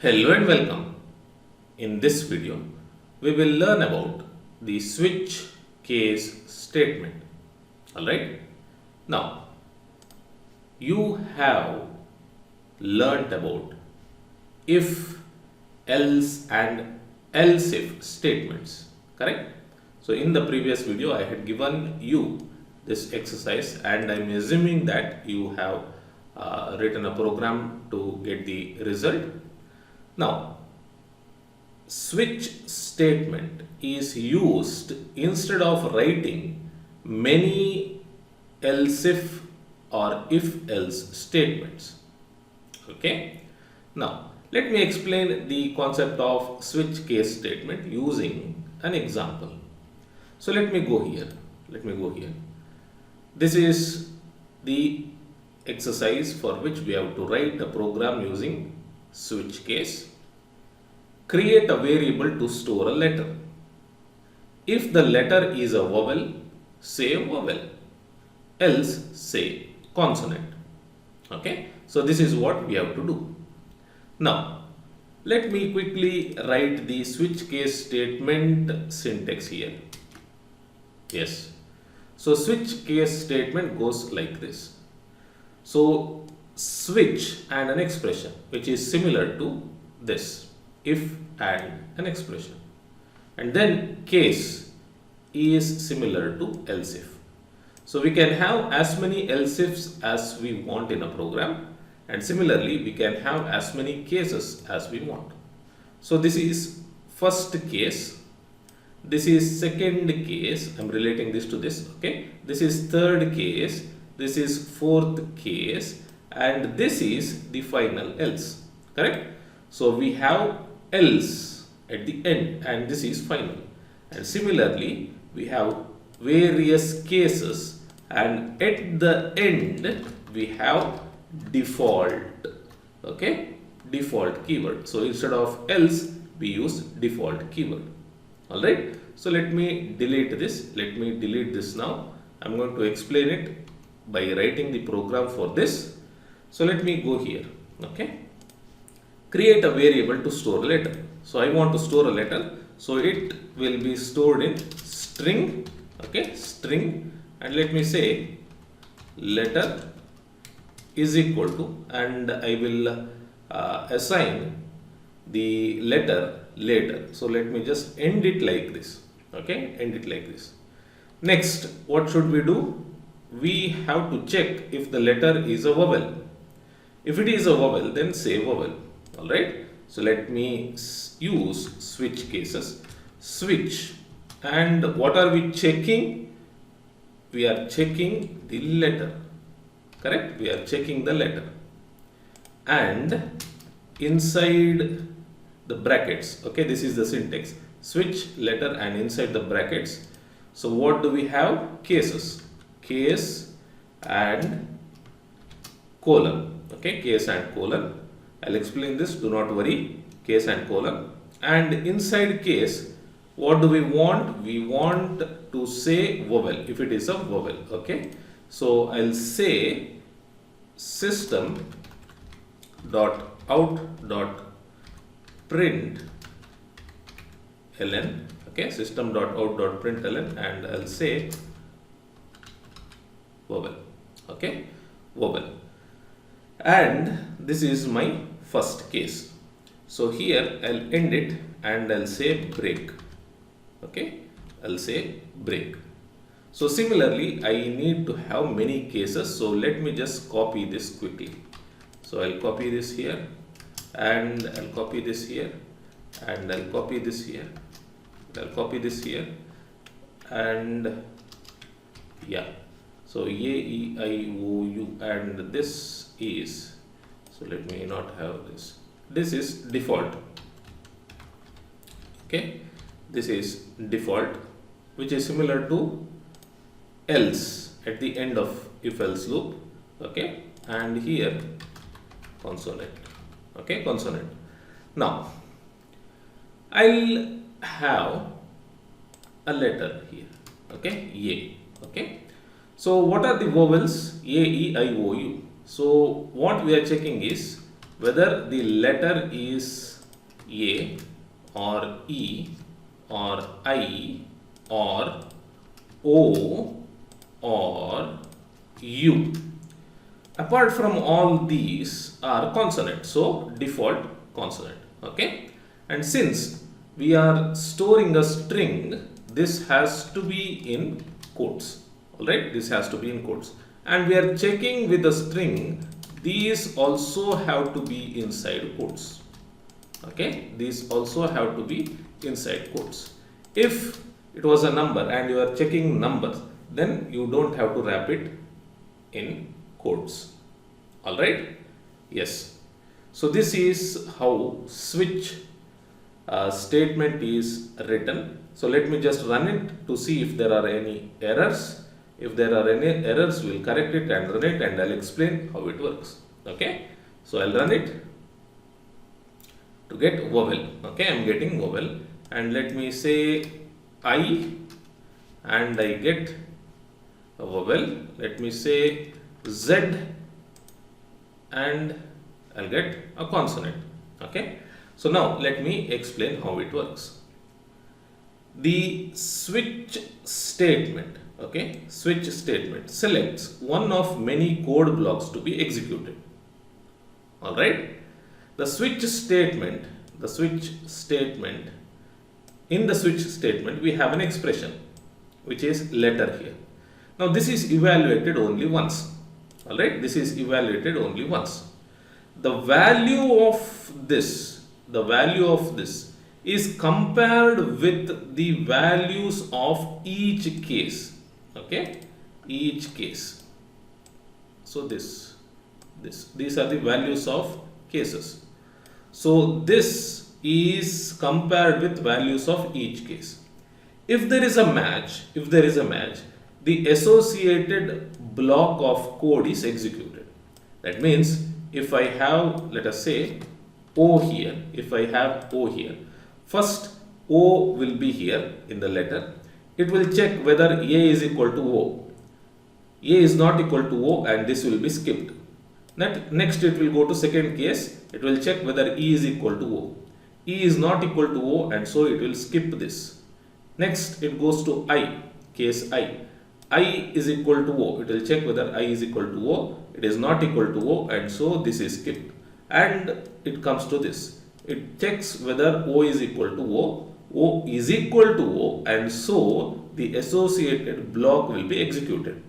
Hello and welcome. In this video, we will learn about the switch case statement. Alright. Now, you have learnt about if, else and else if statements. Correct? So, in the previous video, I had given you this exercise and I am assuming that you have written a program to get the result. Now, switch statement is used instead of writing many else if or if else statements. Okay. Now, let me explain the concept of switch case statement using an example. So, let me go here. This is the exercise for which we have to write a program using switch case. Create a variable to store a letter. If the letter is a vowel, say vowel, else say consonant. Okay, so this is what we have to do. Now, let me quickly write the switch case statement syntax here. Yes, so switch case statement goes like this. So, switch and an expression which is similar to this, if and an expression, and then case is similar to else if. So we can have as many else ifs as we want in a program, and similarly we can have as many cases as we want. So this is first case, this is second case, I am relating this to this, okay, this is third case, this is fourth case, and this is the final else. Correct? So we have else at the end and this is final, and similarly we have various cases and at the end we have default. Okay, default keyword. So instead of else we use default keyword. Alright, so let me delete this. Now. I'm going to explain it by writing the program for this. So let me go here. Okay, create a variable to store a letter. So I want to store a letter, so it will be stored in string. Okay, string, and let me say letter is equal to, and I will assign the letter later. So let me just end it like this. Okay, end it like this. Next, what should we do? We have to check if the letter is a vowel. If it is a vowel, then say vowel. Alright, so let me use switch cases. Switch, and what are we checking? We are checking the letter. Correct? We are checking the letter, and inside the brackets. Okay, this is the syntax. Switch letter and inside the brackets. So what do we have? Cases. Case and colon. Okay, case and colon. I'll explain this, do not worry. Case and colon. And inside case, what do we want? We want to say vowel if it is a vowel. Okay, so I'll say system dot out dot print ln. Okay, system dot out dot print ln, and I'll say vowel. Okay, vowel, and this is my first case. So here I'll end it and I'll say break. Okay, I'll say break. So similarly I need to have many cases, so let me just copy this quickly. So I'll copy this here, and I'll copy this here, and I'll copy this here, I'll copy this here, and yeah, so A, E, I, O, U, and this is, so let me not have this, this is default. Okay, this is default, which is similar to else at the end of if else loop. Okay, and here consonant. Okay, consonant. Now I'll have a letter here. Okay, A. Okay, so what are the vowels? A, E, I, O, U. So what we are checking is whether the letter is A or E or I or O or U. Apart from all these are consonants, so default consonant. Okay, and since we are storing a string, this has to be in quotes. Alright, this has to be in quotes, and we are checking with the string, these also have to be inside quotes. Okay, these also have to be inside quotes. If it was a number and you are checking numbers, then you don't have to wrap it in quotes. Alright, yes. So this is how switch statement is written. So let me just run it to see if there are any errors. If there are any errors, we will correct it and run it, and I'll explain how it works. Okay, so I'll run it to get vowel. Okay, I'm getting vowel, and let me say I, and I get a vowel. Let me say Z, and I'll get a consonant. Okay, so now let me explain how it works. The switch statement, okay, switch statement selects one of many code blocks to be executed. Alright, the switch statement, in the switch statement we have an expression which is letter here. Now this is evaluated only once. Alright, this is evaluated only once. The value of this is compared with the values of each case. Okay, each case. So these are the values of cases. So this is compared with values of each case. If there is a match, the associated block of code is executed. That means if I have, let us say, O here, first O will be here in the letter. It will check whether A is equal to O. A is not equal to O, and this will be skipped. Next it will go to second case. It will check whether E is equal to O. E is not equal to O, and so it will skip this. Next it goes to I, case I. I is equal to O. It will check whether I is equal to O. It is not equal to O, and so this is skipped. And it comes to this. It checks whether O is equal to O. O is equal to O, and so the associated block will be executed.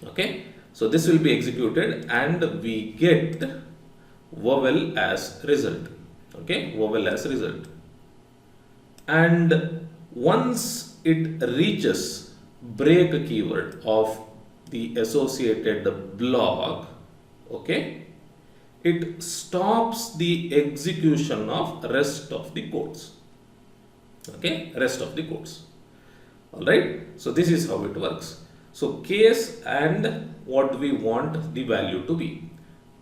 Okay, so this will be executed, and we get vowel as result. Okay, vowel as result. And once it reaches break keyword of the associated block, okay, it stops the execution of rest of the codes. Okay, rest of the codes. Alright, so this is how it works. So case and what we want the value to be,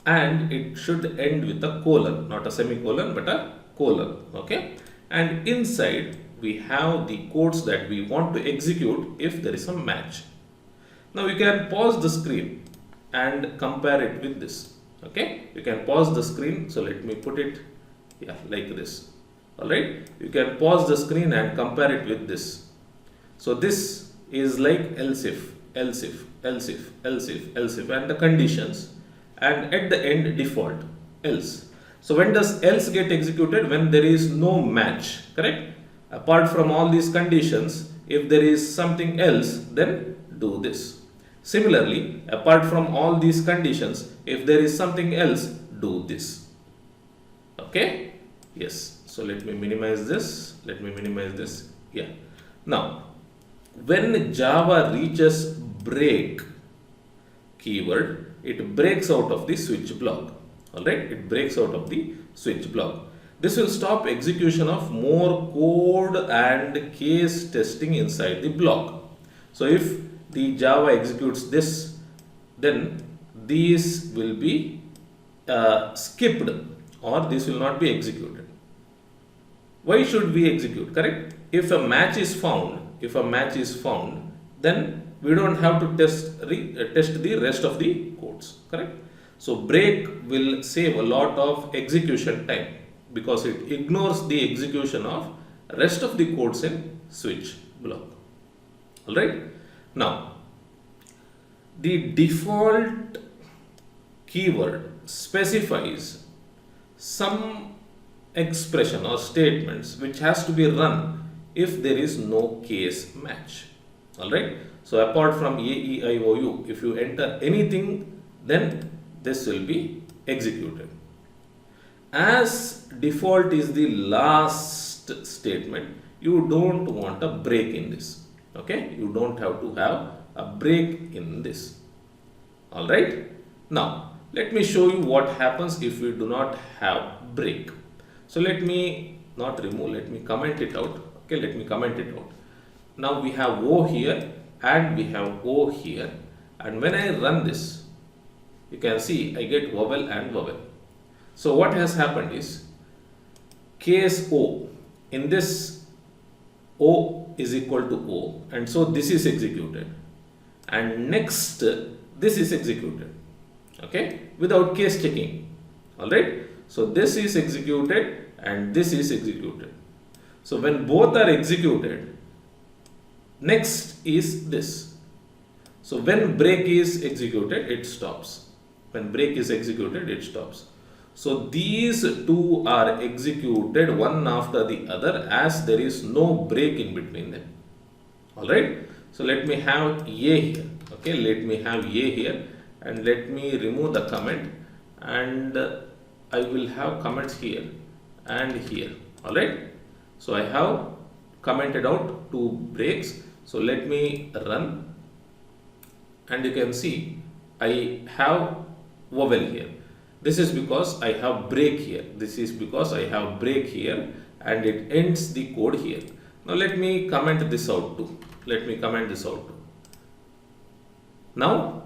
and it should end with a colon, not a semicolon but a colon. Okay, and inside we have the codes that we want to execute if there is a match. Now you can pause the screen and compare it with this. Okay, you can pause the screen. So let me put it like this. Alright, you can pause the screen and compare it with this. So this is like else if, and the conditions, and at the end default else. So when does else get executed? When there is no match, correct? Apart from all these conditions, if there is something else, then do this. Similarly, apart from all these conditions, if there is something else, do this. Okay, yes. So let me minimize this. Yeah. Now, when Java reaches break keyword, it breaks out of the switch block. Alright, it breaks out of the switch block. This will stop execution of more code and case testing inside the block. So if the Java executes this, then these will be skipped, or this will not be executed. Why should we execute? Correct? If a match is found, then we don't have to test the rest of the codes. Correct? So break will save a lot of execution time because it ignores the execution of rest of the codes in switch block. Alright. Now, the default keyword specifies some expression or statements which has to be run if there is no case match. Alright. So apart from A, E, I, O, U, if you enter anything, then this will be executed. As default is the last statement, you don't want a break in this. Okay, you don't have to have a break in this. Alright. Now, let me show you what happens if we do not have break. So let me not remove, let me comment it out. Okay, let me comment it out. Now we have O here and we have O here, and when I run this, you can see I get vowel and vowel. So what has happened is case O, in this O is equal to O, and so this is executed, and next this is executed, okay, without case checking. Alright, so this is executed and this is executed. So when both are executed, next is this. So when break is executed, it stops. When break is executed, it stops. So these two are executed one after the other as there is no break in between them. Alright. So let me have A here. Okay, let me have A here, and let me remove the comment, and I will have comments here and here. Alright. So I have commented out two breaks. So let me run, and you can see I have vowel here. This is because I have break here. This is because I have break here, and it ends the code here. Now let me comment this out too. Let me comment this out too. Now,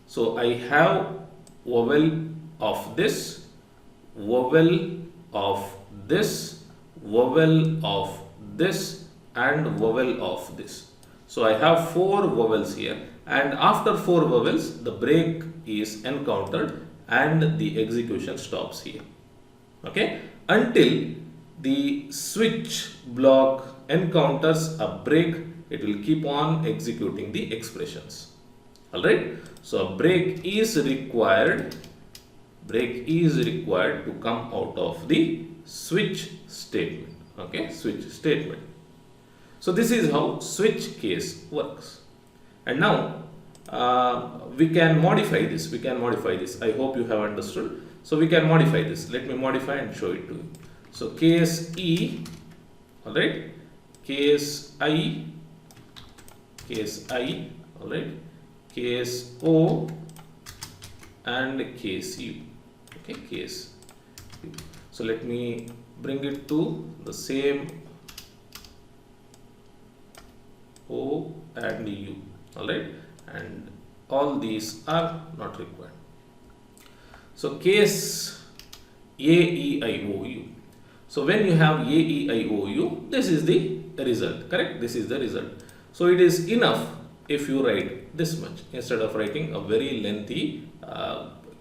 so I have vowel of this, vowel of this, vowel of this, and vowel of this. So I have four vowels here, and after four vowels the break is encountered and the execution stops here. Okay, until the switch block encounters a break, it will keep on executing the expressions. Alright, so a break is required. Break is required to come out of the switch statement. Okay, switch statement. So this is how switch case works. And now we can modify this. We can modify this. I hope you have understood. So we can modify this. Let me modify and show it to you. So case E, alright, case I, alright, case O, and case U. Okay, case U. So let me bring it to the same O and U. Alright, and all these are not required. So case A, E, I, O, U. So when you have A, E, I, O, U, this is the result, correct? This is the result. So it is enough if you write this much instead of writing a very lengthy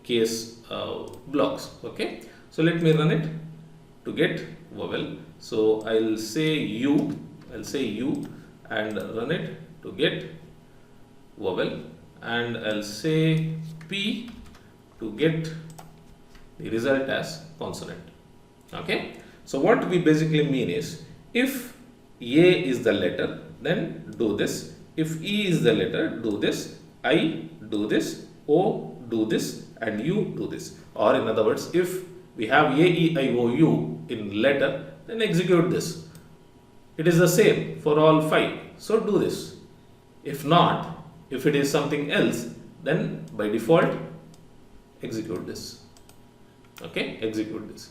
case blocks. Okay. So let me run it to get vowel. So I'll say U, and run it to get vowel, and I'll say P to get the result as consonant. Okay. So what we basically mean is, if A is the letter, then do this. If E is the letter, do this. I do this. O do this, and U do this. Or in other words, if we have A, E, I, O, U in letter, then execute this. It is the same for all five. So do this. If not, if it is something else, then by default execute this. Okay, execute this.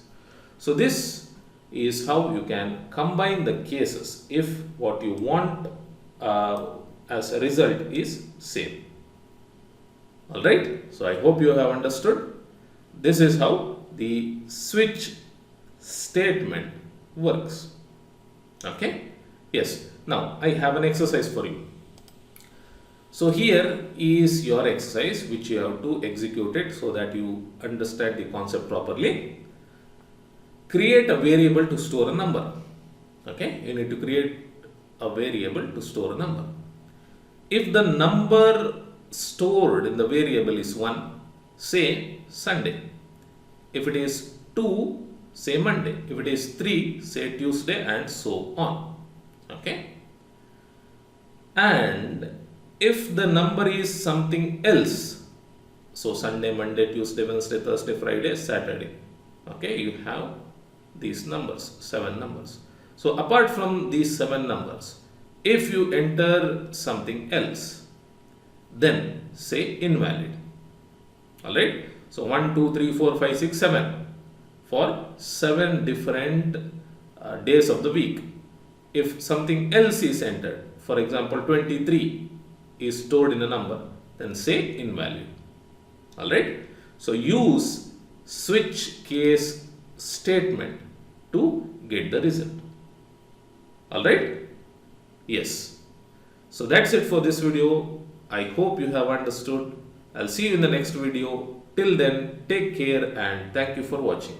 So this is how you can combine the cases if what you want as a result is same. Alright, so I hope you have understood. This is how the switch statement works. Okay, yes. Now I have an exercise for you. So here is your exercise which you have to execute it so that you understand the concept properly. Create a variable to store a number. Okay, you need to create a variable to store a number. If the number stored in the variable is 1, say Sunday. If it is 2, say Monday. If it is 3, say Tuesday, and so on. Okay. And if the number is something else, so Sunday, Monday, Tuesday, Wednesday, Thursday, Friday, Saturday. Okay, you have these numbers, 7 numbers. So apart from these 7 numbers, if you enter something else, then say invalid. Alright. So 1, 2, 3, 4, 5, 6, 7 for 7 different days of the week. If something else is entered, for example 23 is stored in a number, then say invalid. Alright. So use switch case statement to get the result. Alright. Yes. So that's it for this video. I hope you have understood. I'll see you in the next video. Till then, take care and thank you for watching.